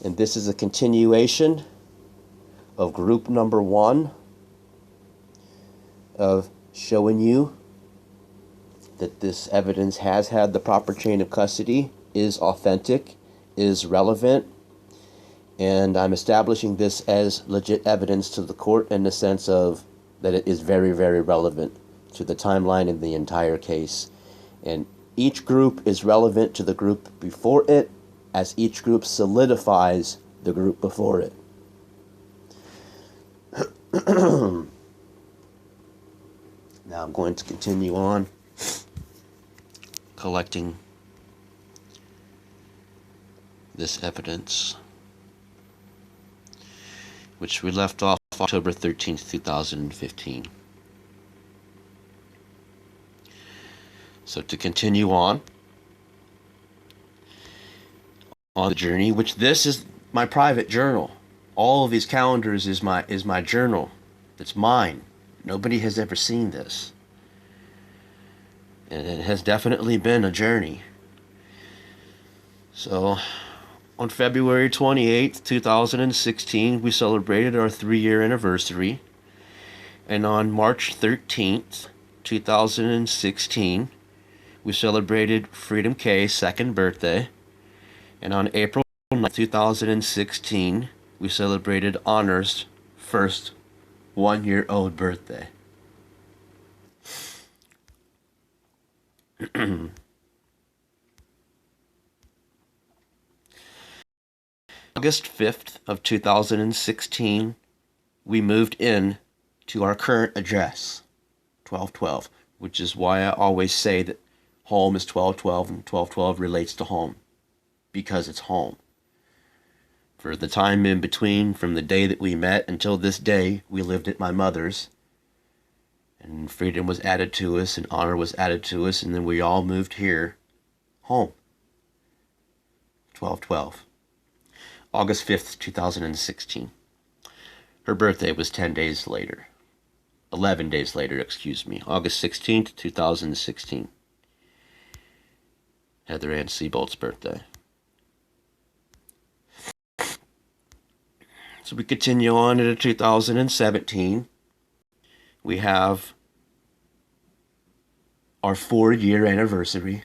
And this is a continuation of group number 1 of showing you that this evidence has had the proper chain of custody, is authentic, is relevant, and I'm establishing this as legit evidence to the court in the sense of that it is very, very relevant to the timeline in the entire case. And each group is relevant to the group before it, as each group solidifies the group before it. Now I'm going to continue on collecting this evidence, which we left off October 13th, 2015. So to continue on the journey, which this is my private journal. All of these calendars is my journal. It's mine. Nobody has ever seen this. And it has definitely been a journey. So, on February 28th, 2016, we celebrated our 3-year anniversary. And on March 13th, 2016, we celebrated Freedom K's 2nd birthday. And on April 9th, 2016, we celebrated Honor's first 1-year-old birthday. August 5th of 2016, we moved in to our current address, 1212, which is why I always say that home is 1212 and 1212 relates to home, because it's home. For the time in between, from the day that we met until this day, we lived at my mother's. And Freedom was added to us, and Honor was added to us, and then we all moved here, home. 12/12. August 5th, 2016. Her birthday was 10 days later. 11 days later, excuse me. August 16th, 2016. Heather Ann Seabolt's birthday. So we continue on into 2017. We have our 4-year anniversary.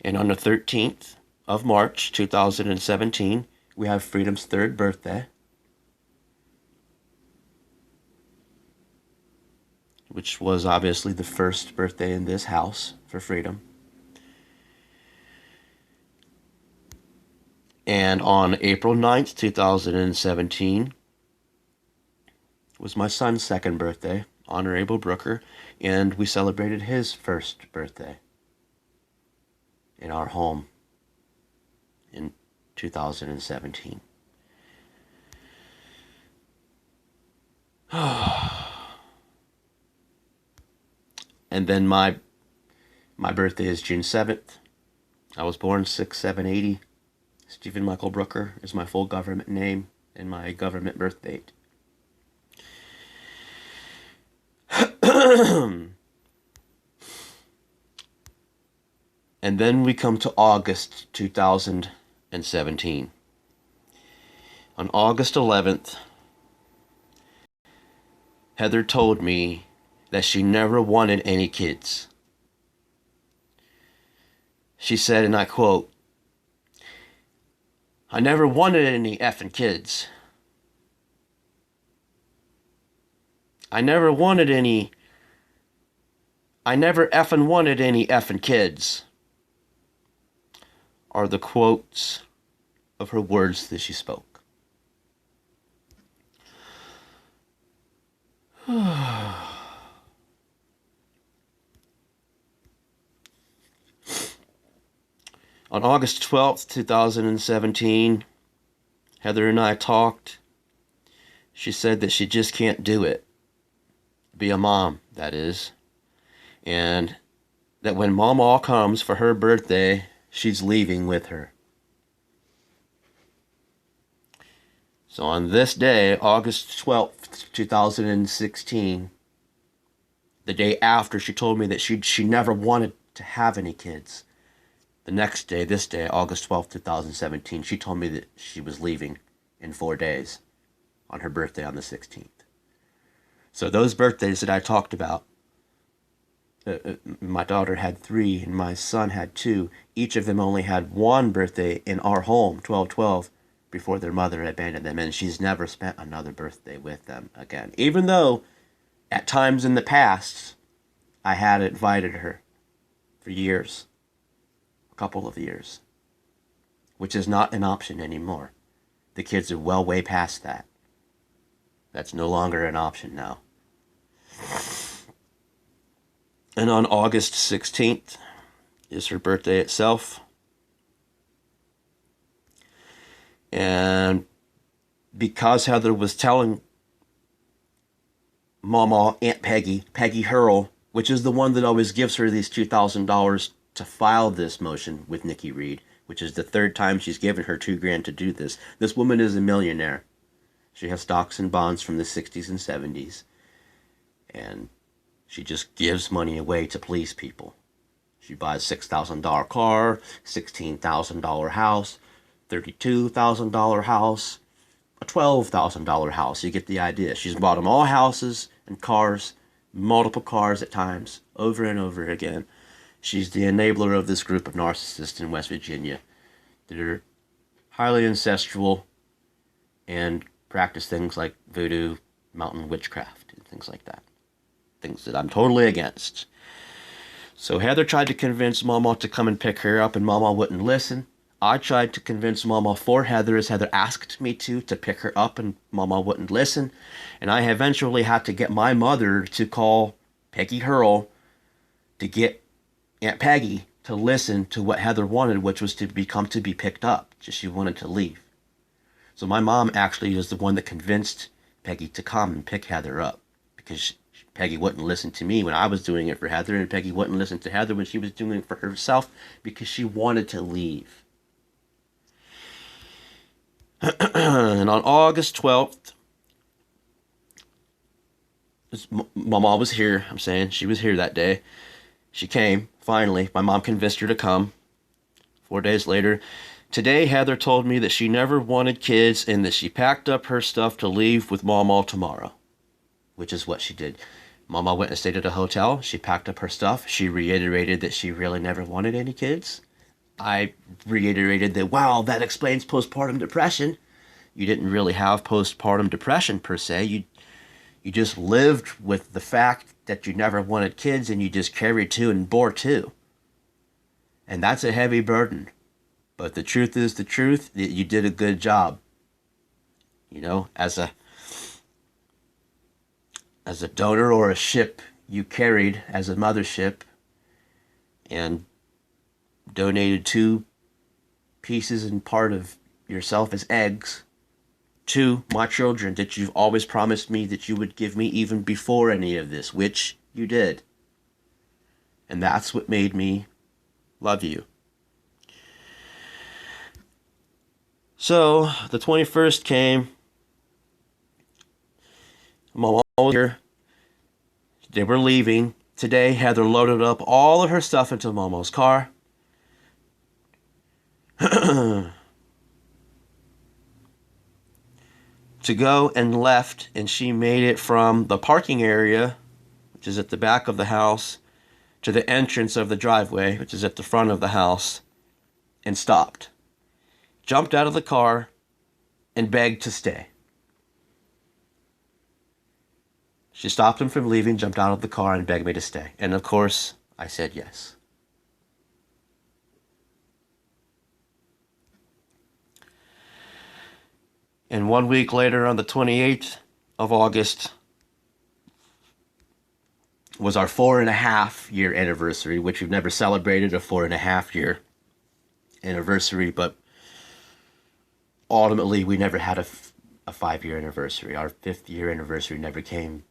And on the 13th of March, 2017, we have Freedom's 3rd birthday, which was obviously the first birthday in this house for Freedom. And on April 9th, 2017, was my son's 2nd birthday, Honor Abel Brooker, and we celebrated his 1st birthday in our home in 2017. And then my birthday is June 7th. I was born 6/7/80. Stephen Michael Brooker is my full government name and my government birth date. And then we come to August 2017. On August 11th, Heather told me that she never wanted any kids. She said, and I quote, "I never wanted any effing kids. I never effing wanted any effing kids," are the quotes of her words that she spoke. On August 12th, 2017, Heather and I talked. She said that she just can't do it. Be a mom, that is. And that when Mama comes for her birthday, she's leaving with her. So on this day, August 12th, 2016, the day after she told me that she never wanted to have any kids, The next day, this day, August 12th, 2017, she told me that she was leaving in 4 days on her birthday on the 16th. So those birthdays that I talked about, my daughter had 3 and my son had 2. Each of them only had 1 birthday in our home, 12/12, before their mother abandoned them, and she's never spent another birthday with them again. Even though at times in the past I had invited her for years, a couple of years, which is not an option anymore. The kids are well way past that. That's no longer an option now. And on August 16th is her birthday itself. And because Heather was telling Mama, Aunt Peggy, Peggy Hurl, which is the one that always gives her these $2,000 to file this motion with Nikki Reed, which is the 3rd time she's given her $2,000 to do this. This woman is a millionaire. She has stocks and bonds from the 60s and 70s. And she just gives money away to please people. She buys a $6,000 car, $16,000 house, $32,000 house, a $12,000 house. You get the idea. She's bought them all houses and cars, multiple cars at times, over and over again. She's the enabler of this group of narcissists in West Virginia that are highly ancestral and practice things like voodoo, mountain witchcraft, and things like that. Things that I'm totally against. So Heather tried to convince Mama to come and pick her up, and Mama wouldn't listen. I tried to convince Mama for Heather, as Heather asked me to pick her up, and Mama wouldn't listen. And I eventually had to get my mother to call Peggy Hurl to get Aunt Peggy to listen to what Heather wanted, which was to be picked up. Just she wanted to leave. So my mom actually is the one that convinced Peggy to come and pick Heather up, because Peggy wouldn't listen to me when I was doing it for Heather, and Peggy wouldn't listen to Heather when she was doing it for herself, because she wanted to leave. And on August 12th, Mama was here. I'm saying she was here that day. She came, finally. My mom convinced her to come. 4 days later. Today, Heather told me that she never wanted kids and that she packed up her stuff to leave with Mama tomorrow, which is what she did. Mama went and stayed at a hotel. She packed up her stuff. She reiterated that she really never wanted any kids. I reiterated that, wow, that explains postpartum depression. You didn't really have postpartum depression per se. You just lived with the fact that you never wanted kids, and you just carried 2 and bore 2. And that's a heavy burden. But the truth is the truth. You did a good job. You know, as a donor or a ship, you carried as a mothership and donated 2 pieces and part of yourself as eggs to my children that you've always promised me that you would give me even before any of this, which you did. And that's what made me love you. So, the 21st came. Mama was here. They were leaving. Today, Heather loaded up all of her stuff into Momo's car. To go and left, and she made it from the parking area, which is at the back of the house, to the entrance of the driveway, which is at the front of the house, and stopped. Jumped out of the car and begged to stay. She stopped him from leaving, jumped out of the car, and begged me to stay. And of course, I said yes. And 1 week later, on the 28th of August, was our 4.5-year anniversary, which we've never celebrated a 4.5-year anniversary, but ultimately we never had a 5-year anniversary. Our 5th-year anniversary never came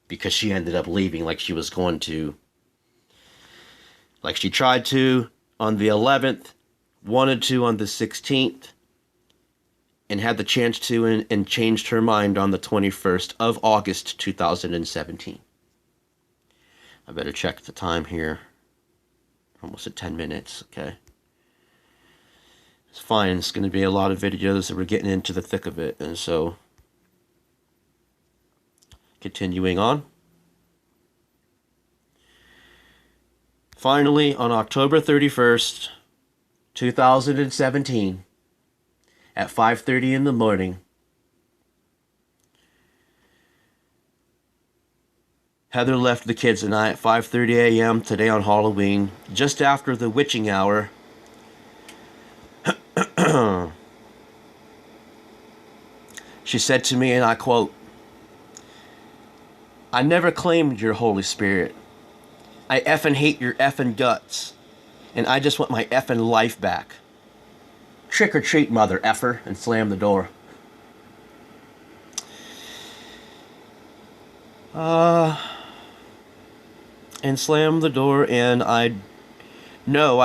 because she ended up leaving like she was going to. Like she tried to on the 11th, wanted to on the 16th, and had the chance to and changed her mind on the 21st of August 2017. I better check the time here. Almost at 10 minutes, okay. It's fine. It's going to be a lot of videos that we're getting into the thick of it. And so, continuing on. Finally, on October 31st, 2017, at 5:30 in the morning, Heather left the kids and I at 5:30 a.m. today on Halloween, just after the witching hour. She said to me, and I quote, "I never claimed your Holy Spirit. I effing hate your effing guts. And I just want my effing life back. Trick or treat, mother effer," and slammed the door. And slammed the door, and I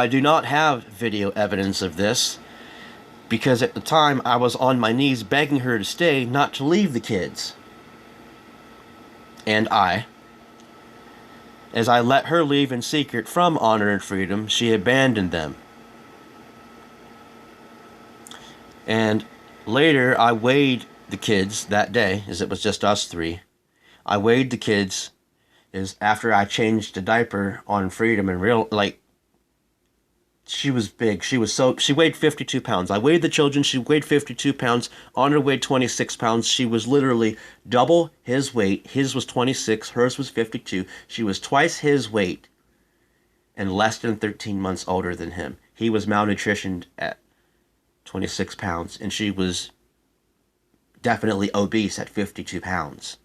do not have video evidence of this, because at the time I was on my knees begging her to stay, not to leave the kids. And as I let her leave in secret from Honor and Freedom, she abandoned them. And later I weighed the kids that day, as it was just us three. I weighed the kids is after I changed the diaper on Freedom, and she was big. She weighed 52 pounds. I weighed the children. She weighed 52 pounds. Honor weighed 26 pounds. She was literally double his weight. His was 26. Hers was 52. She was twice his weight and less than 13 months older than him. He was malnutritioned at 26 pounds, and she was definitely obese at 52 pounds.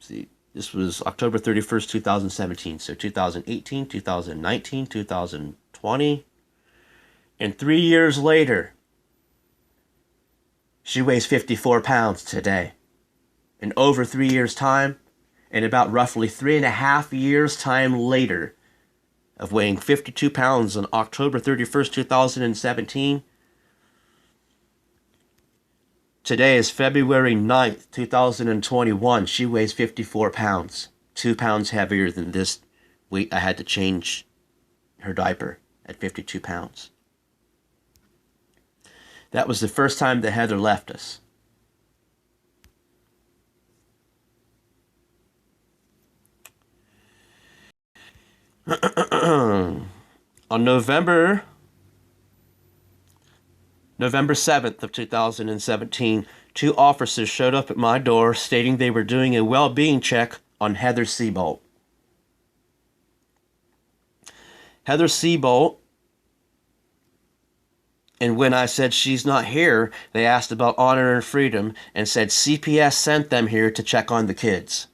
See, this was October 31st, 2017. So 2018, 2019, 2020. And 3 years later, she weighs 54 pounds today. In over 3 years' time, and about roughly 3.5 years' time later, of weighing 52 pounds on October 31st, 2017, today is February 9th, 2021. She weighs 54 pounds. 2 pounds heavier than this weight I had to change her diaper at 52 pounds. That was the first time that Heather left us. On November 7th of 2017, 2 officers showed up at my door stating they were doing a well-being check on Heather Seabolt. Heather Seabolt, and when I said she's not here, they asked about Honor and Freedom and said CPS sent them here to check on the kids.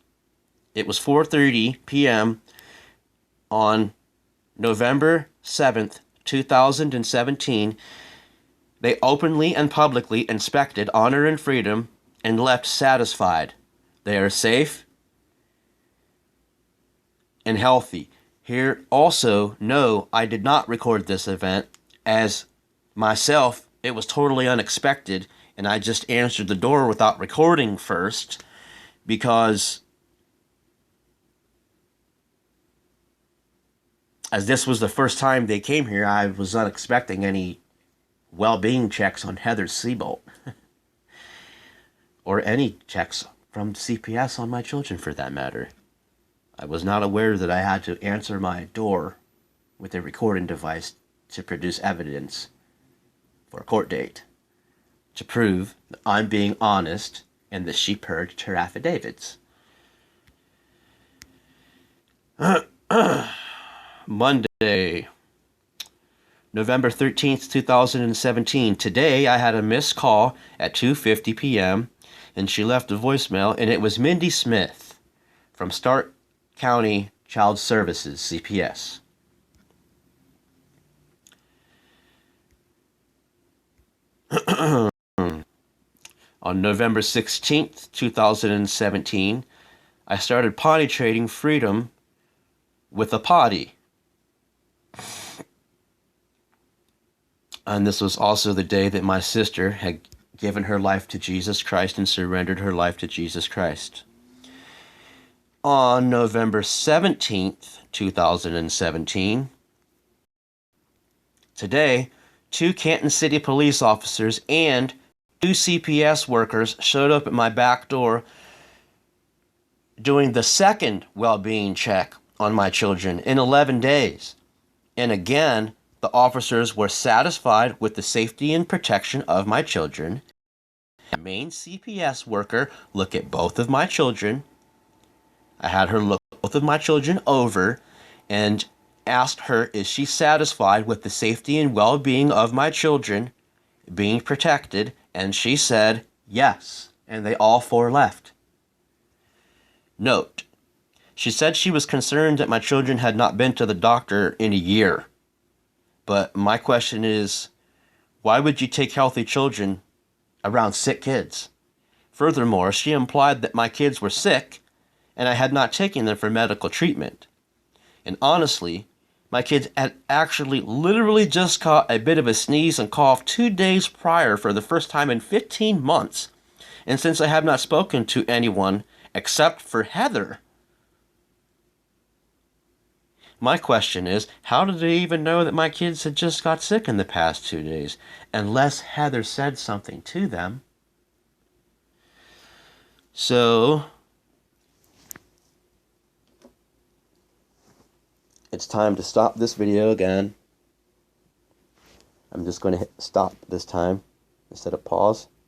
It was 4:30 p.m. on November 7th, 2017. They openly and publicly inspected Honor and Freedom and left satisfied. They are safe and healthy. Here also, no, I did not record this event, as myself, it was totally unexpected, and I just answered the door without recording first, because as this was the first time they came here, I was not expecting any well-being checks on Heather Seabolt. Or any checks from CPS on my children, for that matter. I was not aware that I had to answer my door with a recording device to produce evidence for a court date, to prove that I'm being honest and that she purged her affidavits. Monday, November 13th, 2017. Today, I had a missed call at 2:50 p.m., and she left a voicemail, and it was Mindy Smith from Stark County Child Services, CPS. On November 16th, 2017, I started potty trading Freedom with a potty. And this was also the day that my sister had given her life to Jesus Christ and surrendered her life to Jesus Christ. On November 17th, 2017, Today, 2 Canton City police officers and 2 CPS workers showed up at my back door doing the second well-being check on my children in 11 days. And again, the officers were satisfied with the safety and protection of my children. The main CPS worker looked at both of my children. I had her look both of my children over and asked her, is she satisfied with the safety and well-being of my children being protected? And she said yes. And they all 4 left. Note, she said she was concerned that my children had not been to the doctor in a year. But my question is, why would you take healthy children around sick kids? Furthermore, she implied that my kids were sick and I had not taken them for medical treatment. And honestly, my kids had actually literally just caught a bit of a sneeze and cough 2 days prior for the first time in 15 months. And since I have not spoken to anyone except for Heather, my question is, how did they even know that my kids had just got sick in the past 2 days? Unless Heather said something to them. So, it's time to stop this video again. I'm just going to hit stop this time instead of pause.